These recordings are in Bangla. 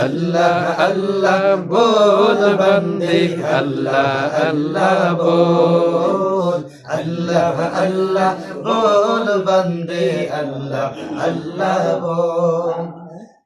अल्लाह अल्लाह बोल बंदे अल्लाह अल्लाह बोल अल्लाह अल्लाह बोल बंदे अल्लाह अल्लाह बोल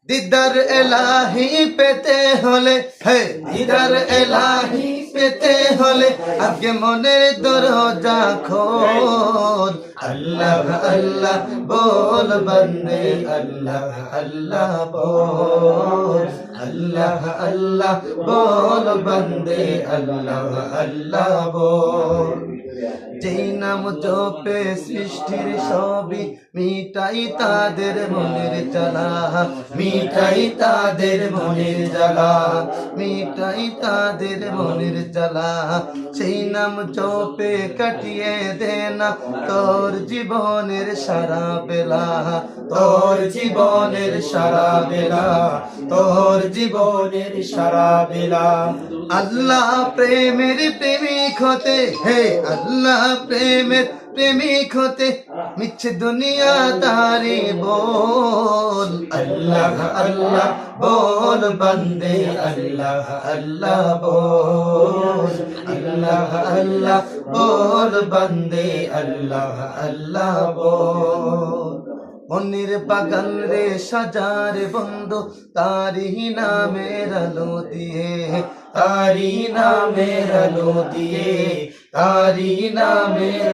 दीदार इलाही पेते होले हे दीदार इलाही पेते होले आगे मने दरजा खोल अल्लाह अल्लाह बोल बंदे अल्लाह अल्लाह बोल अल्लाह अल्लाह बोल बंदे अल्लाह अल्लाह बोल যেই নাম জপে সৃষ্টির সবই মিটাই তাদের মনের জ্বালা মিটাই তাদের মনের জ্বালা মিটাই তাদের মনের জ্বালা সেই নাম জপে কাটিয়ে দে না তোর জীবনের সারা বেলা তোর জীবনের সারা বেলা তোর জীবনের সারা বেলা আল্লাহ প্রেমের প্রেমিক হতে হে আল্লাহ প্রেমের প্রেমিক হতে মিছে দুনিয়াদারি बोल अल्लाह अल्लाह बोल बंदे अल्लाह अल्लाह बोल अल्लाह अल्लाह बोल बंदे अल्लाह अल्लाह बोल মনের বাগান রে সাজার বন্ধু তারি নামের আলো দিয়ে তারি নামের আলো দিয়ে তারি নামের